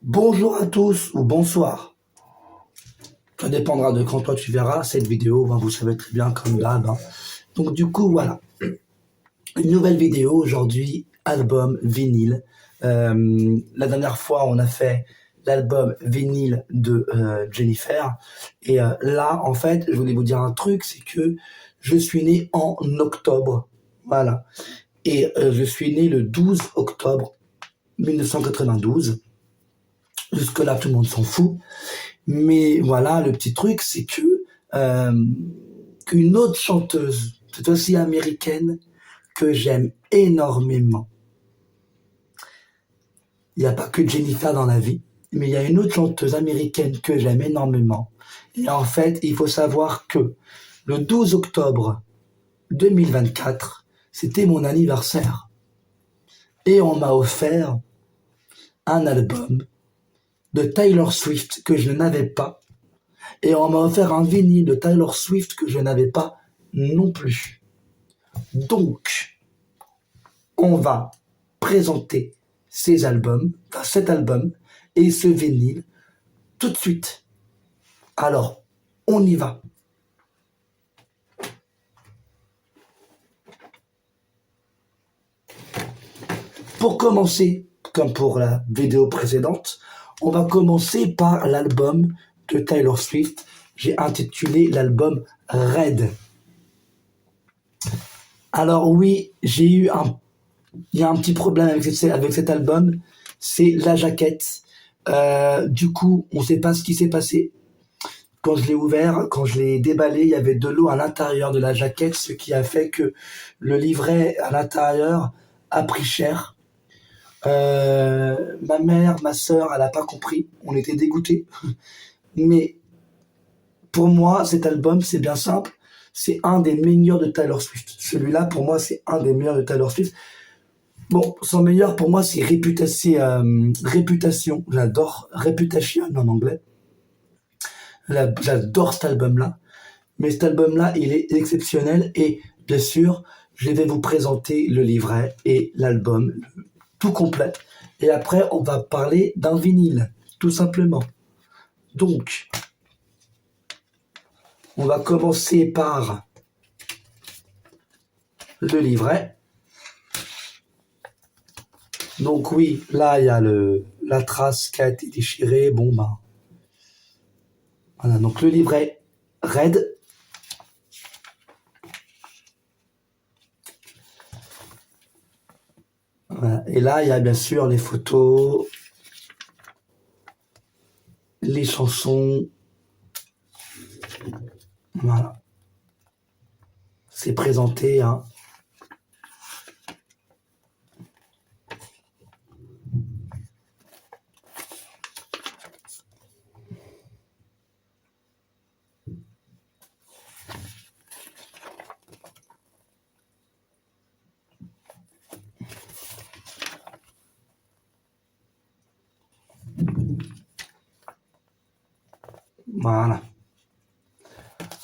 Bonjour à tous ou bonsoir. Ça dépendra de quand toi tu verras cette vidéo. Vous savez très bien comme d'hab. Donc du coup, voilà. Une nouvelle vidéo aujourd'hui, album vinyle. La dernière fois, on a fait l'album vinyle de Jennifer. Et là, en fait, je voulais vous dire un truc, c'est que je suis né en octobre. Voilà. Et je suis né le 12 octobre 1992. Jusque-là, tout le monde s'en fout. Mais voilà, le petit truc, c'est que qu'une autre chanteuse, cette fois-ci américaine, que j'aime énormément. Il n'y a pas que Jennifer dans la vie, mais il y a une autre chanteuse américaine que j'aime énormément. Et en fait, il faut savoir que le 12 octobre 2024, c'était mon anniversaire. Et on m'a offert un album de Taylor Swift que je n'avais pas. Et on m'a offert un vinyle de Taylor Swift que je n'avais pas non plus. Donc, on va présenter ces albums, enfin cet album et ce vinyle tout de suite. Alors, on y va. Pour commencer, comme pour la vidéo précédente, on va commencer par l'album de Taylor Swift. J'ai intitulé l'album Red. Alors oui, il y a un petit problème avec cet album, c'est la jaquette. Du coup, on ne sait pas ce qui s'est passé. Quand je l'ai ouvert, quand je l'ai déballé, il y avait de l'eau à l'intérieur de la jaquette, ce qui a fait que le livret à l'intérieur a pris cher. Ma mère, ma sœur, elle n'a pas compris. On était dégoûtés. Mais pour moi, cet album, c'est bien simple. C'est un des meilleurs de Taylor Swift. Celui-là, pour moi, c'est un des meilleurs de Taylor Swift. Bon, son meilleur, pour moi, c'est Réputation. J'adore Reputation en anglais. J'adore cet album-là. Mais cet album-là, il est exceptionnel. Et bien sûr, je vais vous présenter le livret et l'album, tout complet. Et après, on va parler d'un vinyle, tout simplement. Donc, on va commencer par le livret. Donc oui, là, il y a la trace qui a été déchirée. Bon, ben, voilà. Donc le livret Red. Voilà. Et là, il y a bien sûr les photos, les chansons. Voilà. C'est présenté, hein. Voilà.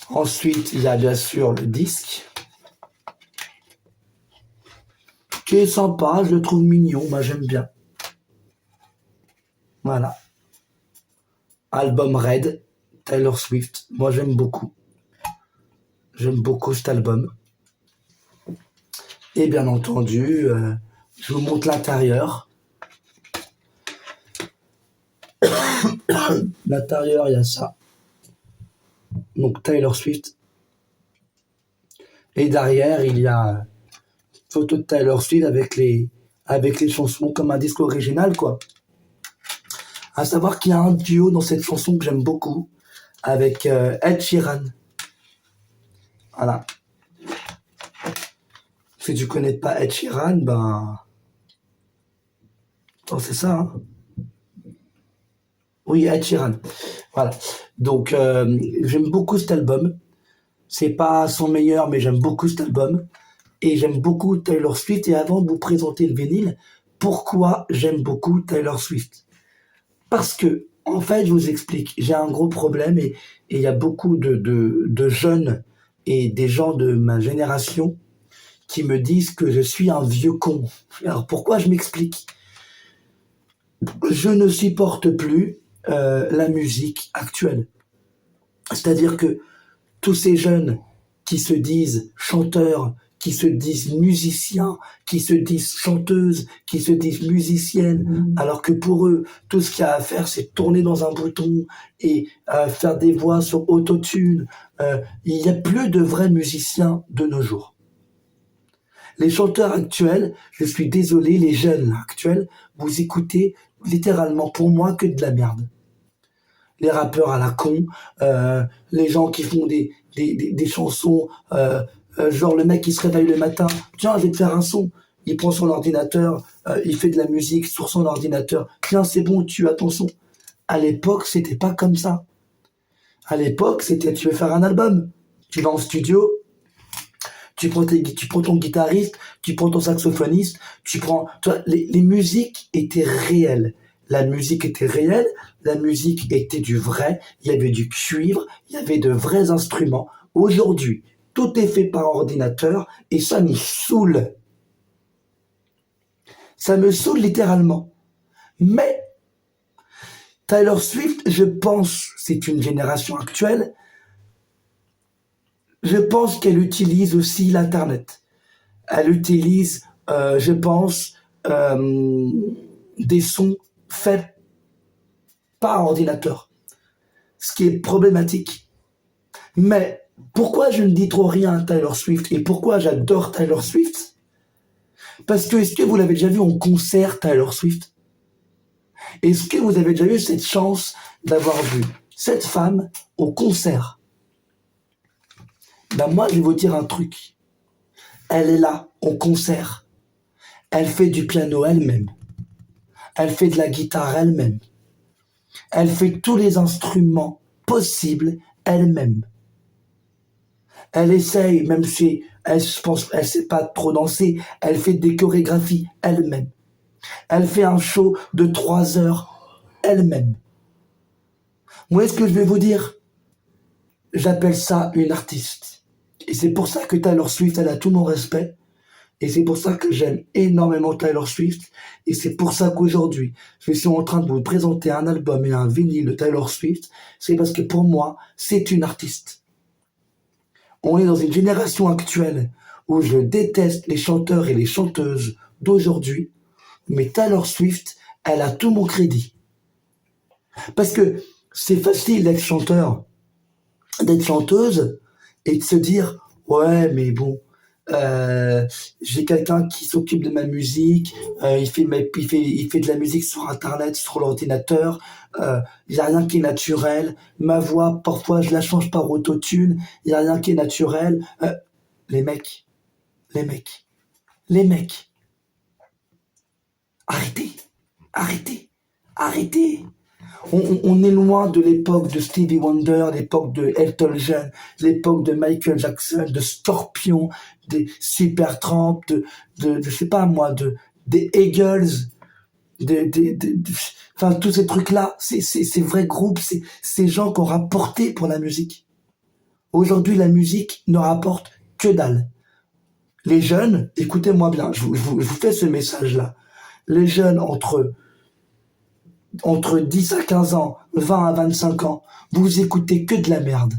Ensuite, il y a bien sûr le disque, qui est sympa, je le trouve mignon, moi j'aime bien. Voilà. Album Red, Taylor Swift, moi j'aime beaucoup. J'aime beaucoup cet album. Et bien entendu, je vous montre l'intérieur. L'intérieur, il y a ça. Donc Taylor Swift. Et derrière, il y a une photo de Taylor Swift avec les chansons comme un disque original, quoi. À savoir qu'il y a un duo dans cette chanson que j'aime beaucoup, avec Ed Sheeran. Voilà. Si tu connais pas Ed Sheeran, ben... Oh, c'est ça, hein. Oui, Ed Sheeran. Voilà. Donc, j'aime beaucoup cet album. C'est pas son meilleur, mais j'aime beaucoup cet album. Et j'aime beaucoup Taylor Swift. Et avant de vous présenter le vinyle, pourquoi j'aime beaucoup Taylor Swift? Parce que, en fait, je vous explique, j'ai un gros problème et il y a beaucoup de jeunes et des gens de ma génération qui me disent que je suis un vieux con. Alors pourquoi je m'explique? je ne supporte plus la musique actuelle. C'est-à-dire que tous ces jeunes qui se disent chanteurs, qui se disent musiciens, qui se disent chanteuses, qui se disent musiciennes, alors que pour eux, tout ce qu'il y a à faire, c'est tourner dans un bouton et faire des voix sur autotune. Il n'y a plus de vrais musiciens de nos jours. Les chanteurs actuels, je suis désolé, les jeunes actuels, vous écoutez littéralement pour moi que de la merde. Les rappeurs à la con, les gens qui font des chansons, genre le mec qui se réveille le matin, tiens, je vais te faire un son. Il prend son ordinateur, il fait de la musique sur son ordinateur. Tiens, c'est bon, tu as ton son. À l'époque, c'était pas comme ça. À l'époque, c'était tu veux faire un album, tu vas en studio, tu prends ton guitariste, tu prends ton saxophoniste, les musiques étaient réelles. La musique était réelle, la musique était du vrai, il y avait du cuivre, il y avait de vrais instruments. Aujourd'hui, tout est fait par ordinateur et ça me saoule. Ça me saoule littéralement. Mais Taylor Swift, je pense, c'est une génération actuelle, je pense qu'elle utilise aussi l'Internet. Elle utilise, je pense, des sons faits par ordinateur, ce qui est problématique. Mais pourquoi je ne dis trop rien à Taylor Swift et pourquoi j'adore Taylor Swift? Parce que est-ce que vous l'avez déjà vu en concert, Taylor Swift? Est-ce que vous avez déjà eu cette chance d'avoir vu cette femme au concert? Ben moi, je vais vous dire un truc. Elle est là, au concert. Elle fait du piano elle-même. Elle fait de la guitare elle-même. Elle fait tous les instruments possibles elle-même. Elle essaye, même si elle sait pas trop danser, elle fait des chorégraphies elle-même. Elle fait un show de 3 heures elle-même. Moi, ce que je vais vous dire, j'appelle ça une artiste. Et c'est pour ça que Taylor Swift, elle a tout mon respect. Et c'est pour ça que j'aime énormément Taylor Swift. Et c'est pour ça qu'aujourd'hui, je suis en train de vous présenter un album et un vinyle de Taylor Swift. C'est parce que pour moi, c'est une artiste. On est dans une génération actuelle où je déteste les chanteurs et les chanteuses d'aujourd'hui. Mais Taylor Swift, elle a tout mon crédit. Parce que c'est facile d'être chanteur, d'être chanteuse, et de se dire, ouais, mais bon, j'ai quelqu'un qui s'occupe de ma musique, il fait de la musique sur Internet, sur l'ordinateur, il n'y a rien qui est naturel, ma voix, parfois je la change par autotune, il n'y a rien qui est naturel. Les mecs, les mecs, les mecs, arrêtez, arrêtez, arrêtez. On est loin de l'époque de Stevie Wonder, l'époque de Elton John, l'époque de Michael Jackson, de Scorpion, des Supertramp, je sais pas moi, des Eagles, enfin tous ces trucs-là, ces vrais groupes, ces gens qui ont rapporté pour la musique. Aujourd'hui, la musique ne rapporte que dalle. Les jeunes, écoutez-moi bien, je vous fais ce message-là. Les jeunes entre 10 à 15 ans, 20 à 25 ans, vous écoutez que de la merde.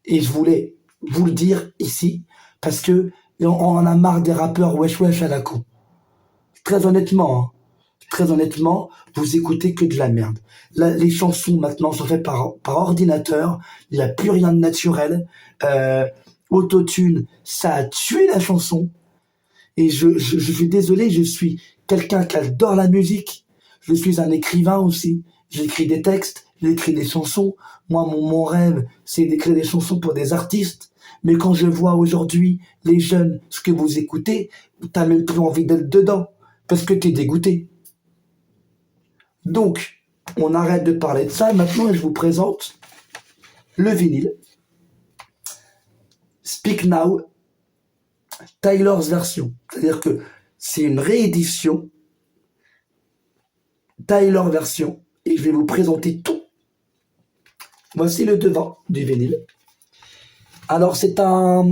Et je voulais vous le dire ici, parce que on en a marre des rappeurs wesh wesh à la con. Très honnêtement, vous écoutez que de la merde. Là, les chansons maintenant sont faites par ordinateur, il n'y a plus rien de naturel. Autotune, ça a tué la chanson. Et je suis désolé, je suis quelqu'un qui adore la musique. Je suis un écrivain aussi. J'écris des textes, j'écris des chansons. Moi, mon rêve, c'est d'écrire des chansons pour des artistes. Mais quand je vois aujourd'hui les jeunes, ce que vous écoutez, t'as même plus envie d'être dedans. Parce que t'es dégoûté. Donc, on arrête de parler de ça. Maintenant, je vous présente le vinyle. Speak Now, Taylor's version. C'est-à-dire que c'est une réédition Taylor version, et je vais vous présenter tout. Voici le devant du vinyle. Alors c'est pas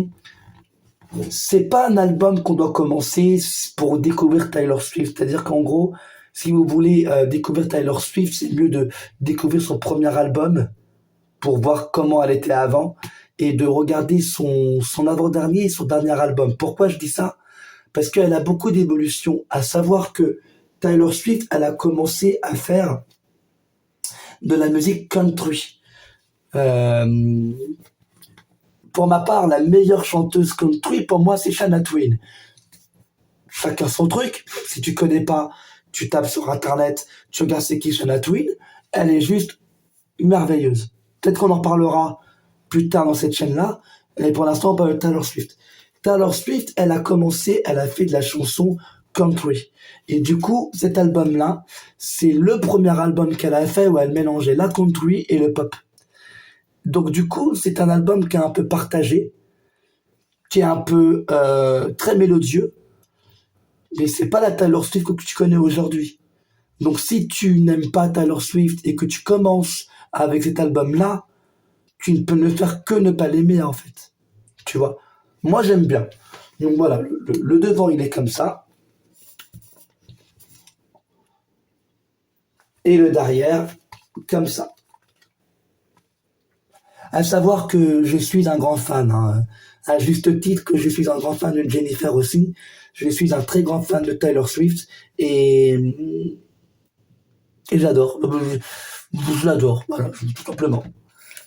un album qu'on doit commencer pour découvrir Taylor Swift, c'est-à-dire qu'en gros, Si vous voulez découvrir Taylor Swift, c'est mieux de découvrir son premier album pour voir comment elle était avant et de regarder son avant-dernier et son dernier album. Pourquoi je dis ça? Parce qu'elle a beaucoup d'évolution. À savoir que Taylor Swift, elle a commencé à faire de la musique country. Euh, pour ma part, la meilleure chanteuse country, pour moi, c'est Shania Twain. Chacun son truc. Si tu connais pas, tu tapes sur Internet, tu regardes c'est qui Shania Twain. Elle est juste merveilleuse. Peut-être qu'on en parlera plus tard dans cette chaîne-là, mais pour l'instant, on parle de Taylor Swift. Taylor Swift, elle a commencé, elle a fait de la chanson country. Et du coup, cet album-là, c'est le premier album qu'elle a fait où elle mélangeait la country et le pop. Donc du coup, c'est un album qui est un peu partagé, qui est un peu très mélodieux, mais c'est pas la Taylor Swift que tu connais aujourd'hui. Donc si tu n'aimes pas Taylor Swift et que tu commences avec cet album-là, tu ne peux ne faire que ne pas l'aimer en fait. Tu vois. Moi j'aime bien. Donc voilà, le devant il est comme ça. Et le derrière, comme ça. À savoir que je suis un grand fan, hein. À juste titre que je suis un grand fan de Jennifer aussi. Je suis un très grand fan de Taylor Swift et j'adore. Je l'adore, voilà, tout simplement.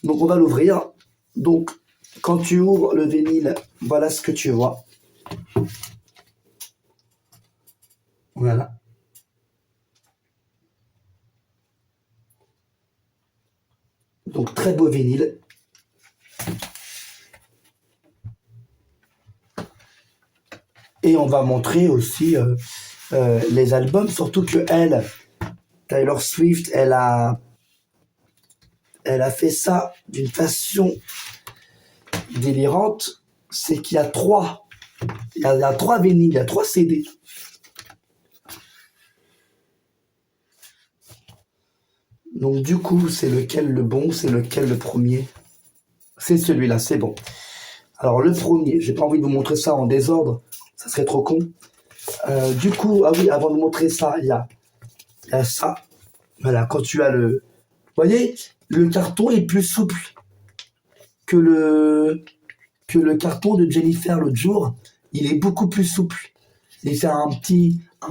Donc on va l'ouvrir. Donc quand tu ouvres le vinyle, voilà ce que tu vois. Voilà. Donc très beau vinyle. Et on va montrer aussi les albums, surtout que elle, Taylor Swift, elle a fait ça d'une façon délirante. C'est qu'il y a il y a trois vinyles, il y a trois CD. Donc du coup, c'est lequel le bon, c'est lequel le premier? C'est celui-là, c'est bon. Alors le premier, j'ai pas envie de vous montrer ça en désordre, ça serait trop con. Du coup, ah oui, avant de montrer ça, il y a ça. Voilà, quand tu as le... Vous voyez, le carton est plus souple que le carton de Jennifer l'autre jour. Il est beaucoup plus souple. Et c'est un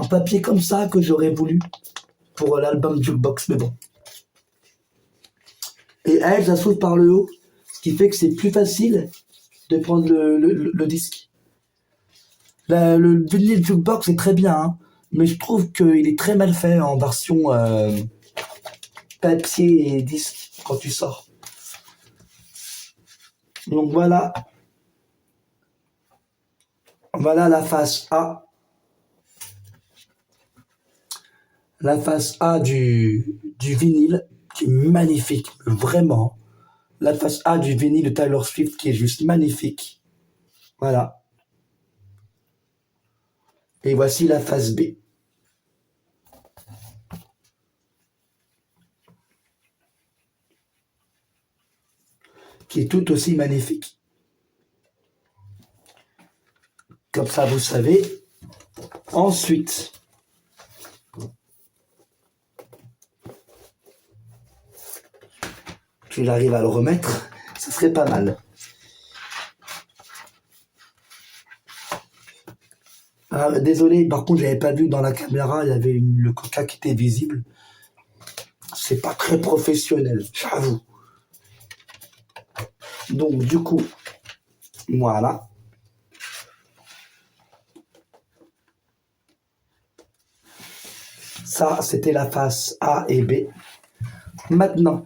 papier comme ça que j'aurais voulu pour l'album Jukebox, mais bon. Et elle, ça s'ouvre par le haut, ce qui fait que c'est plus facile de prendre le disque. Le vinyle Jukebox est très bien, hein, mais je trouve qu'il est très mal fait en version papier et disque quand tu sors. Donc voilà la face A. La face A du vinyle qui est magnifique, vraiment. La face A du vinyle de Taylor Swift qui est juste magnifique. Voilà. Et voici la face B. Qui est tout aussi magnifique. Comme ça, vous savez. Ensuite, si j'arrive à le remettre, ça serait pas mal. Ah, désolé, par contre, j'avais pas vu dans la caméra, il y avait le coca qui était visible. C'est pas très professionnel, j'avoue. Donc, du coup, voilà. Ça, c'était la face A et B. Maintenant,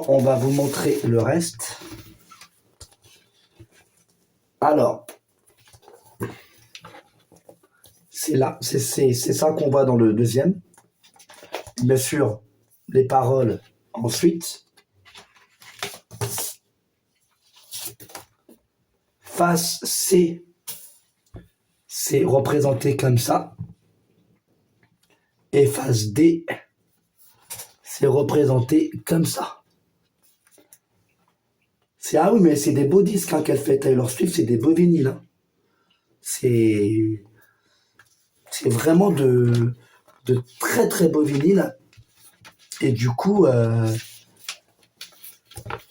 on va vous montrer le reste. Alors, c'est là, c'est ça qu'on voit dans le deuxième. Bien sûr, les paroles ensuite. Face C, c'est représenté comme ça. Et face D, c'est représenté comme ça. Ah oui, mais c'est des beaux disques hein, qu'elle fait Taylor Swift, c'est des beaux vinyles. Hein. C'est vraiment de très très beaux vinyles. Et du coup,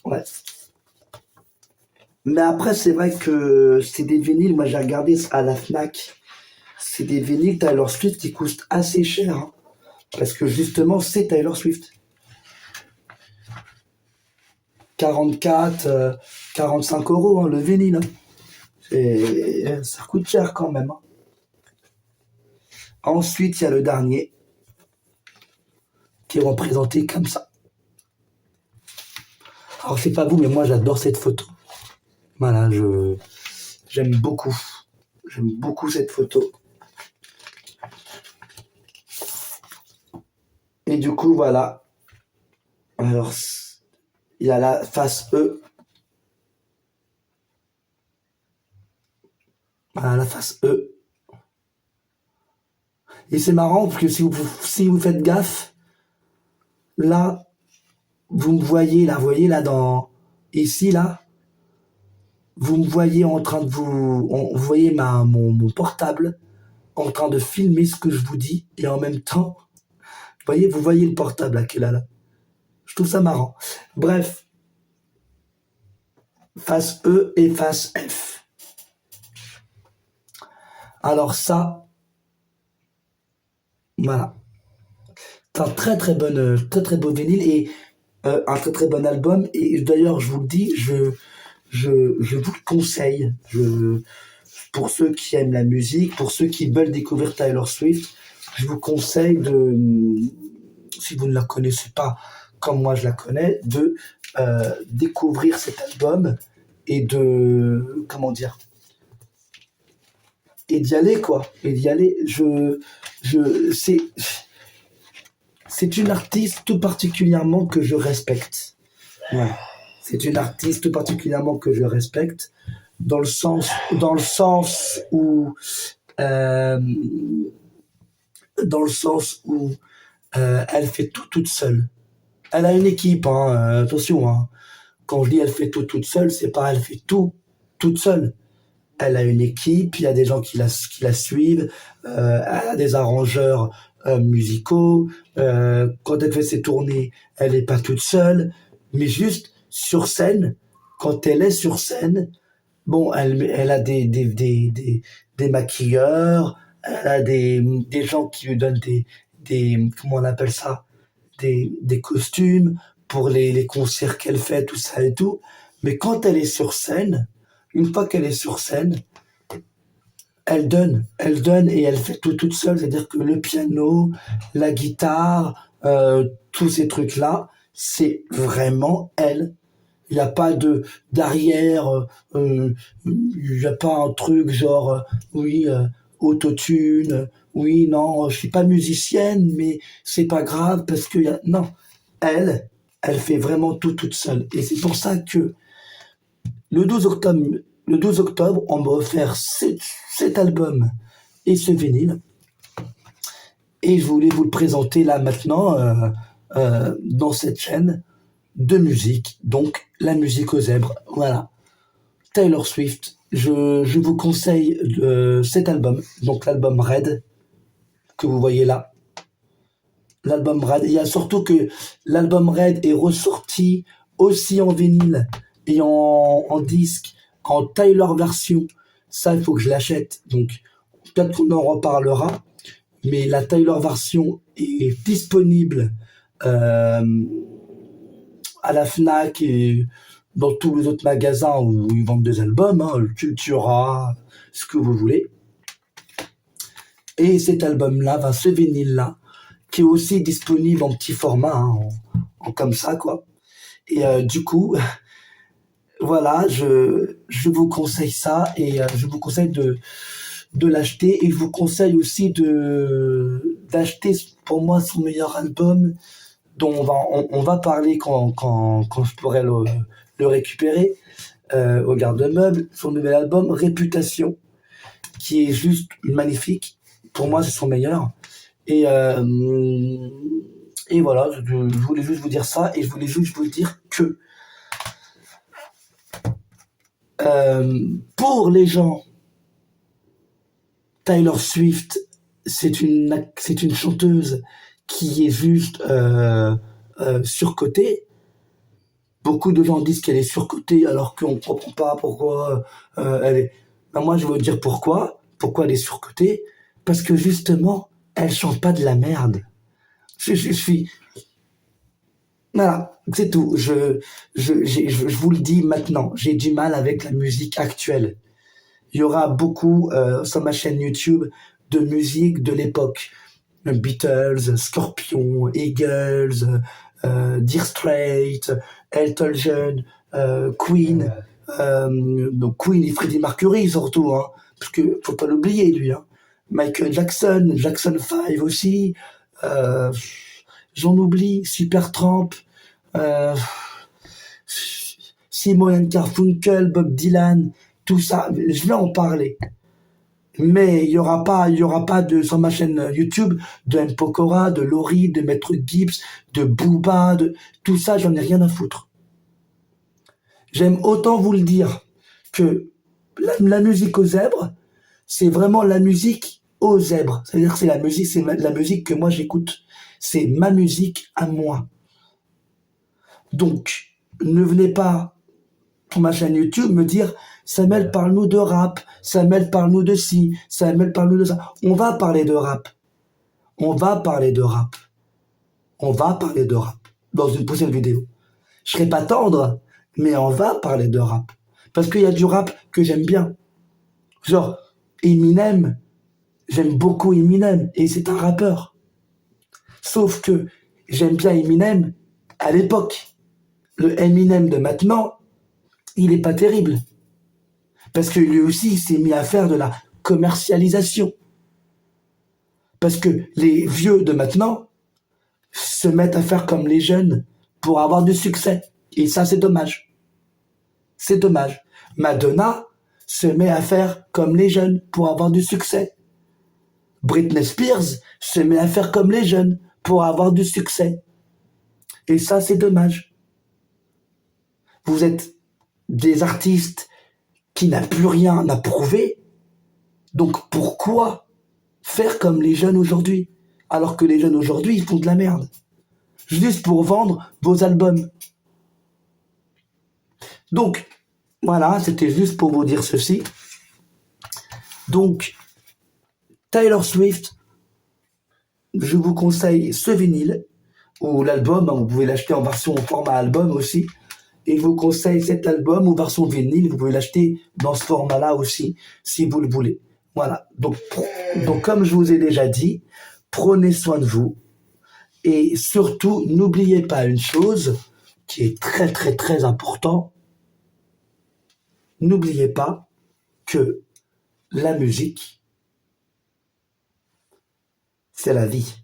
ouais. Mais après, c'est vrai que c'est des vinyles, moi j'ai regardé à la Fnac, c'est des vinyles Taylor Swift qui coûtent assez cher. Hein, parce que justement, c'est Taylor Swift. 44, 45 euros hein, le vinyle. Hein. Ça coûte cher quand même. Hein. Ensuite, il y a le dernier qui est représenté comme ça. Alors, c'est pas vous, mais moi j'adore cette photo. Voilà, j'aime beaucoup. J'aime beaucoup cette photo. Et du coup, voilà. Alors, il y a la face E. Voilà, la face E. Et c'est marrant parce que si vous faites gaffe, là, vous me voyez là, vous voyez là ici là, vous me voyez en train de vous voyez mon portable en train de filmer ce que je vous dis et en même temps, vous voyez le portable là qu'il a là. Je trouve ça marrant. Bref, face E et face F. Alors ça, voilà. C'est un très très beau vinyle et un très très bon album. Et d'ailleurs, je vous le dis, je vous le conseille. Pour ceux qui aiment la musique, pour ceux qui veulent découvrir Taylor Swift, je vous conseille si vous ne la connaissez pas comme moi je la connais, de découvrir cet album et et d'y aller quoi, et d'y aller. C'est une artiste tout particulièrement que je respecte. Ouais. C'est une artiste tout particulièrement que je respecte dans le sens où euh, elle fait tout toute seule. Elle a une équipe, hein, attention. Hein. Quand je dis elle fait tout toute seule, c'est pas elle fait tout toute seule. Elle a une équipe, il y a des gens qui la suivent, elle a des arrangeurs musicaux. Quand elle fait ses tournées, elle n'est pas toute seule, mais juste sur scène, quand elle est sur scène, bon, elle a des maquilleurs, elle a des gens qui lui donnent comment on appelle ça, des costumes pour les concerts qu'elle fait, tout ça et tout. Mais quand elle est sur scène, une fois qu'elle est sur scène, elle donne et elle fait tout toute seule. C'est-à-dire que le piano, la guitare, tous ces trucs-là, c'est vraiment elle. Il n'y a pas d'arrière, il n'y a pas un truc genre, oui, autotune, oui, non, je suis pas musicienne, mais c'est pas grave parce que, non, elle fait vraiment tout toute seule. Et c'est pour ça que le 12 octobre, on m'a offert cet album et ce vinyle. Et je voulais vous le présenter là maintenant, dans cette chaîne de musique, donc la musique aux zèbres. Voilà. Taylor Swift, je vous conseille cet album, donc l'album Red, que vous voyez là. L'album Red. Il y a surtout que l'album Red est ressorti aussi en vinyle et en disque, en Taylor version. Ça, il faut que je l'achète. Donc, peut-être qu'on en reparlera. Mais la Taylor version est disponible à la Fnac et dans tous les autres magasins où ils vendent des albums, hein, le Cultura, ce que vous voulez. Et cet album-là, ce vinyle-là, qui est aussi disponible en petit format, hein, en comme ça, quoi. Et du coup, voilà, je vous conseille ça et je vous conseille de l'acheter et je vous conseille aussi d'acheter pour moi son meilleur album dont on va parler quand je pourrai le récupérer au garde-meuble, son nouvel album Réputation, qui est juste magnifique. Pour moi, c'est son meilleur. Et, et voilà, je voulais juste vous dire ça, et je voulais juste vous dire que pour les gens, Taylor Swift, c'est une chanteuse qui est juste surcotée. Beaucoup de gens disent qu'elle est surcotée alors qu'on ne comprend pas pourquoi elle est. Ben moi, je veux dire pourquoi. Pourquoi elle est surcotée? Parce que justement, elle chante pas de la merde. Je suis. Voilà, c'est tout. Je vous le dis maintenant, j'ai du mal avec la musique actuelle. Il y aura beaucoup sur ma chaîne YouTube de musique de l'époque. Beatles, Scorpions, Eagles, Dire Straits, Elton John, Queen, donc Queen et Freddie Mercury surtout, hein, parce que faut pas l'oublier lui, hein. Michael Jackson, Jackson 5 aussi, euh, j'en oublie, Supertramp, euh, Simon Garfunkel, Bob Dylan, tout ça, je vais en parler. Mais il y aura pas de, sur ma chaîne YouTube, de M. Pokora, de Laurie, de Maître Gibbs, de Booba, de, tout ça, j'en ai rien à foutre. J'aime autant vous le dire que la musique aux zèbres, c'est vraiment la musique aux zèbres. C'est-à-dire que c'est la musique que moi j'écoute. C'est ma musique à moi. Donc, ne venez pas pour ma chaîne YouTube me dire Samuel, parle-nous de rap, Samuel, parle-nous de ci, Samuel, parle-nous de ça. On va parler de rap. On va parler de rap. On va parler de rap dans une prochaine vidéo. Je serai pas tendre, mais on va parler de rap. Parce qu'il y a du rap que j'aime bien. Genre, Eminem, j'aime beaucoup Eminem, et c'est un rappeur. Sauf que j'aime bien Eminem à l'époque. Le Eminem de maintenant, il est pas terrible. Parce que lui aussi, il s'est mis à faire de la commercialisation. Parce que les vieux de maintenant se mettent à faire comme les jeunes pour avoir du succès. Et ça, c'est dommage. C'est dommage. Madonna se met à faire comme les jeunes pour avoir du succès. Britney Spears se met à faire comme les jeunes pour avoir du succès. Et ça, c'est dommage. Vous êtes des artistes qui n'ont plus rien à prouver. Donc pourquoi faire comme les jeunes aujourd'hui? Alors que les jeunes aujourd'hui, ils font de la merde. Juste pour vendre vos albums. Donc, voilà, c'était juste pour vous dire ceci. Donc, Taylor Swift, je vous conseille ce vinyle, ou l'album, hein, vous pouvez l'acheter en version format album aussi. Et je vous conseille cet album ou version vinyle, vous pouvez l'acheter dans ce format-là aussi, si vous le voulez. Voilà, donc comme je vous ai déjà dit, prenez soin de vous. Et surtout, n'oubliez pas une chose qui est très très très important. N'oubliez pas que la musique, c'est la vie.